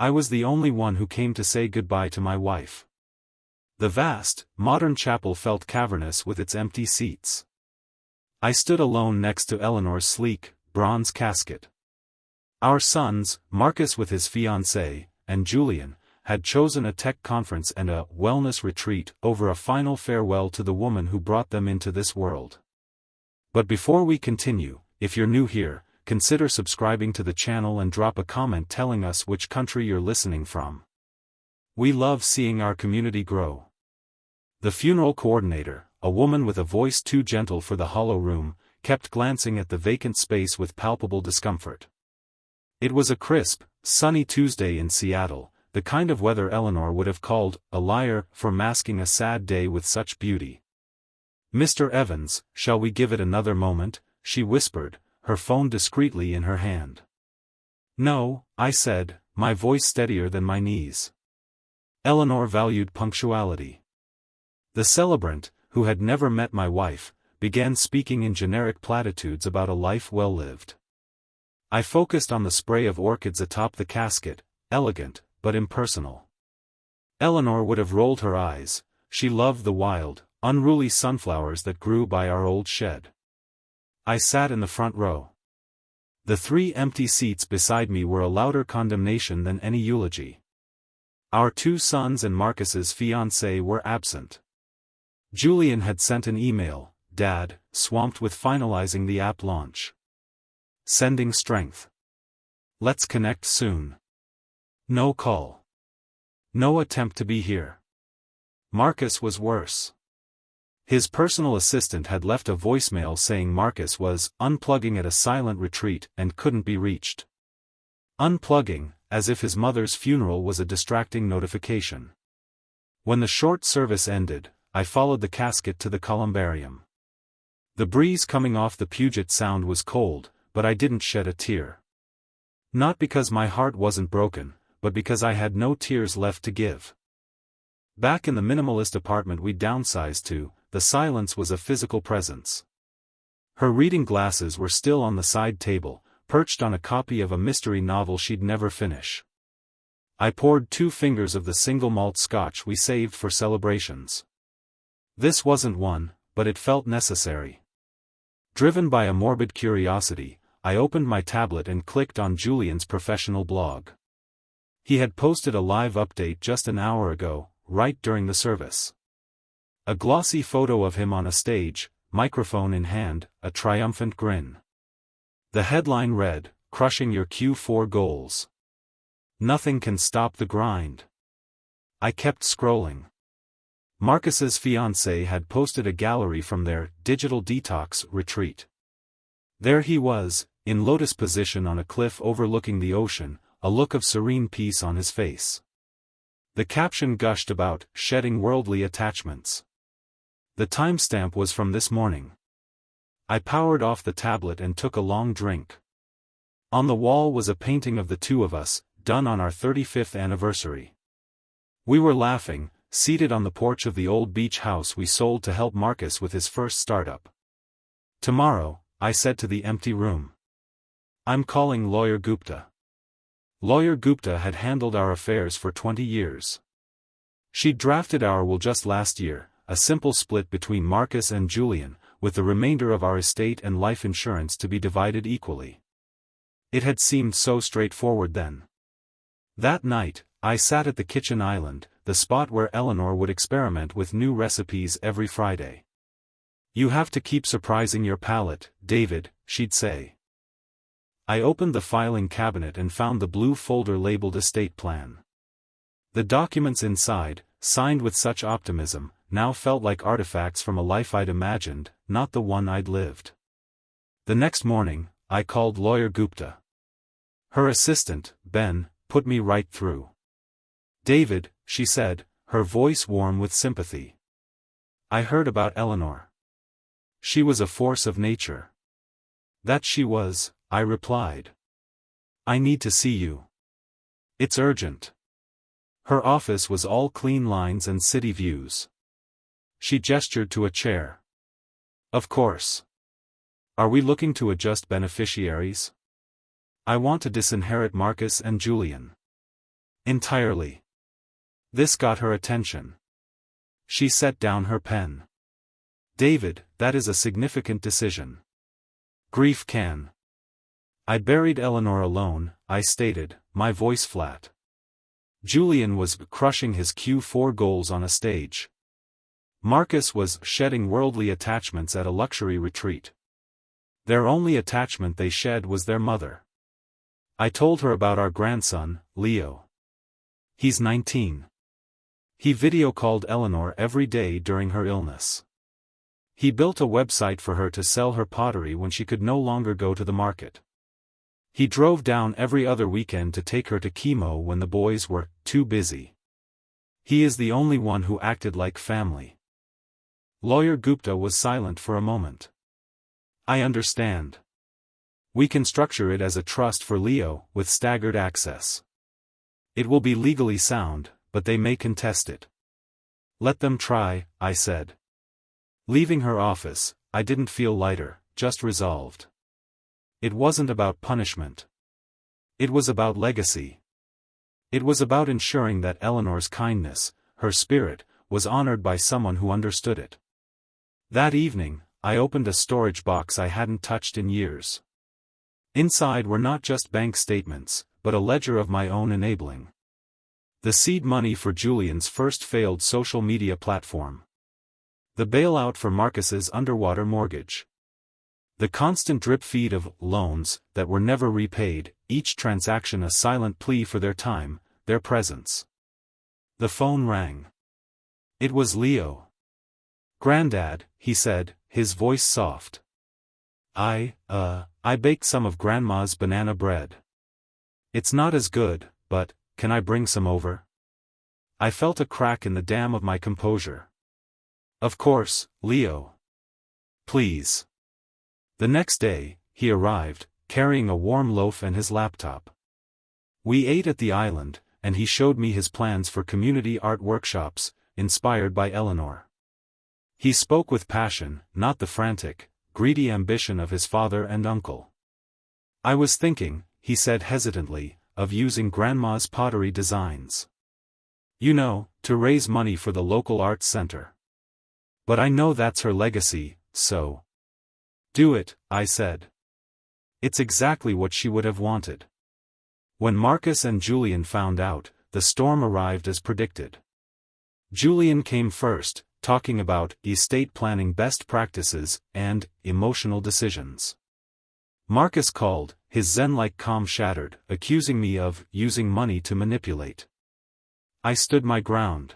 I was the only one who came to say goodbye to my wife. The vast, modern chapel felt cavernous with its empty seats. I stood alone next to Eleanor's sleek, bronze casket. Our sons, Marcus with his fiancée, and Julian, had chosen a tech conference and a wellness retreat over a final farewell to the woman who brought them into this world. But before we continue, if you're new here, consider subscribing to the channel and drop a comment telling us which country you're listening from. We love seeing our community grow. The funeral coordinator, a woman with a voice too gentle for the hollow room, kept glancing at the vacant space with palpable discomfort. It was a crisp, sunny Tuesday in Seattle, the kind of weather Eleanor would have called a liar for masking a sad day with such beauty. "Mr. Evans, shall we give it another moment?" she whispered, her phone discreetly in her hand. "No," I said, my voice steadier than my knees. Eleanor valued punctuality. The celebrant, who had never met my wife, began speaking in generic platitudes about a life well lived. I focused on the spray of orchids atop the casket, elegant, but impersonal. Eleanor would have rolled her eyes. She loved the wild, unruly sunflowers that grew by our old shed. I sat in the front row. The 3 empty seats beside me were a louder condemnation than any eulogy. Our 2 sons and Marcus's fiancée were absent. Julian had sent an email, "Dad, swamped with finalizing the app launch. Sending strength. Let's connect soon." No call. No attempt to be here. Marcus was worse. His personal assistant had left a voicemail saying Marcus was unplugging at a silent retreat and couldn't be reached. Unplugging, as if his mother's funeral was a distracting notification. When the short service ended, I followed the casket to the columbarium. The breeze coming off the Puget Sound was cold, but I didn't shed a tear. Not because my heart wasn't broken, but because I had no tears left to give. Back in the minimalist apartment we downsized to, the silence was a physical presence. Her reading glasses were still on the side table, perched on a copy of a mystery novel she'd never finish. I poured 2 fingers of the single malt scotch we saved for celebrations. This wasn't one, but it felt necessary. Driven by a morbid curiosity, I opened my tablet and clicked on Julian's professional blog. He had posted a live update just an hour ago, right during the service. A glossy photo of him on a stage, microphone in hand, a triumphant grin. The headline read, "Crushing your Q4 goals. Nothing can stop the grind." I kept scrolling. Marcus's fiancée had posted a gallery from their digital detox retreat. There he was, in lotus position on a cliff overlooking the ocean, a look of serene peace on his face. The caption gushed about shedding worldly attachments. The timestamp was from this morning. I powered off the tablet and took a long drink. On the wall was a painting of the 2 of us, done on our 35th anniversary. We were laughing, seated on the porch of the old beach house we sold to help Marcus with his first startup. "Tomorrow," I said to the empty room. "I'm calling Lawyer Gupta." Lawyer Gupta had handled our affairs for 20 years. She'd drafted our will just last year, a simple split between Marcus and Julian, with the remainder of our estate and life insurance to be divided equally. It had seemed so straightforward then. That night, I sat at the kitchen island, the spot where Eleanor would experiment with new recipes every Friday. "You have to keep surprising your palate, David," she'd say. I opened the filing cabinet and found the blue folder labeled estate plan. The documents inside, signed with such optimism, now felt like artifacts from a life I'd imagined, not the one I'd lived. The next morning, I called Lawyer Gupta. Her assistant, Ben, put me right through. "David," she said, her voice warm with sympathy. "I heard about Eleanor. She was a force of nature." "That she was," I replied. "I need to see you. It's urgent." Her office was all clean lines and city views. She gestured to a chair. "Of course. Are we looking to adjust beneficiaries? I want to disinherit Marcus and Julian." Entirely. This got her attention. She set down her pen. David, that is a significant decision. Grief can. I buried Eleanor alone, I stated, my voice flat. Julian was crushing his Q4 goals on a stage. Marcus was shedding worldly attachments at a luxury retreat. Their only attachment they shed was their mother. I told her about our grandson, Leo. He's 19. He video-called Eleanor every day during her illness. He built a website for her to sell her pottery when she could no longer go to the market. He drove down every other weekend to take her to chemo when the boys were too busy. He is the only one who acted like family. Lawyer Gupta was silent for a moment. I understand. We can structure it as a trust for Leo, with staggered access. It will be legally sound, but they may contest it. Let them try, I said. Leaving her office, I didn't feel lighter, just resolved. It wasn't about punishment. It was about legacy. It was about ensuring that Eleanor's kindness, her spirit, was honored by someone who understood it. That evening, I opened a storage box I hadn't touched in years. Inside were not just bank statements, but a ledger of my own enabling. The seed money for Julian's first failed social media platform. The bailout for Marcus's underwater mortgage. The constant drip feed of loans that were never repaid, each transaction a silent plea for their time, their presence. The phone rang. It was Leo. "Granddad," he said, his voice soft. I baked some of Grandma's banana bread. It's not as good, but, can I bring some over? I felt a crack in the dam of my composure. Of course, Leo. Please. The next day, he arrived, carrying a warm loaf and his laptop. We ate at the island, and he showed me his plans for community art workshops, inspired by Eleanor. He spoke with passion, not the frantic, greedy ambition of his father and uncle. I was thinking, he said hesitantly, of using Grandma's pottery designs. You know, to raise money for the local arts center. But I know that's her legacy, so. Do it, I said. It's exactly what she would have wanted. When Marcus and Julian found out, the storm arrived as predicted. Julian came first, talking about estate planning best practices and emotional decisions. Marcus called, his zen-like calm shattered, accusing me of using money to manipulate. I stood my ground.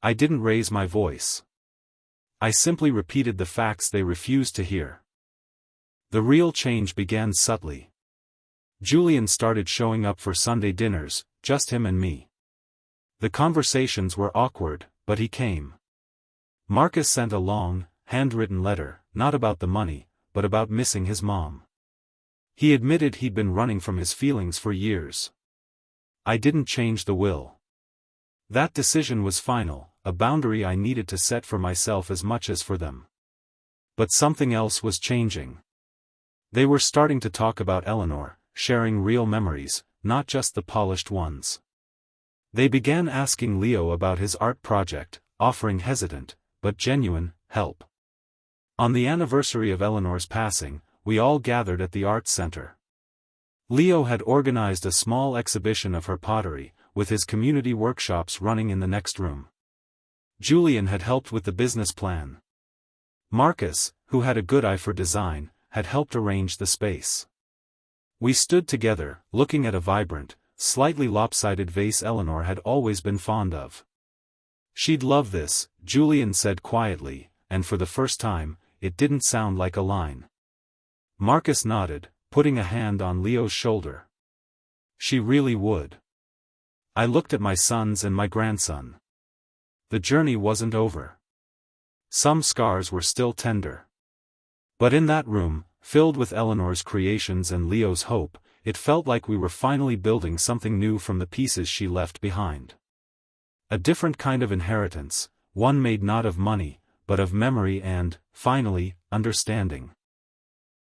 I didn't raise my voice. I simply repeated the facts they refused to hear. The real change began subtly. Julian started showing up for Sunday dinners, just him and me. The conversations were awkward, but he came. Marcus sent a long, handwritten letter, not about the money, but about missing his mom. He admitted he'd been running from his feelings for years. I didn't change the will. That decision was final, a boundary I needed to set for myself as much as for them. But something else was changing. They were starting to talk about Eleanor, sharing real memories, not just the polished ones. They began asking Leo about his art project, offering hesitant, but genuine, help. On the anniversary of Eleanor's passing, we all gathered at the arts center. Leo had organized a small exhibition of her pottery, with his community workshops running in the next room. Julian had helped with the business plan. Marcus, who had a good eye for design, had helped arrange the space. We stood together, looking at a vibrant, slightly lopsided vase Eleanor had always been fond of. She'd love this, Julian said quietly, and for the first time, it didn't sound like a line. Marcus nodded, putting a hand on Leo's shoulder. She really would. I looked at my sons and my grandson. The journey wasn't over. Some scars were still tender. But in that room, filled with Eleanor's creations and Leo's hope, it felt like we were finally building something new from the pieces she left behind. A different kind of inheritance, one made not of money, but of memory and, finally, understanding.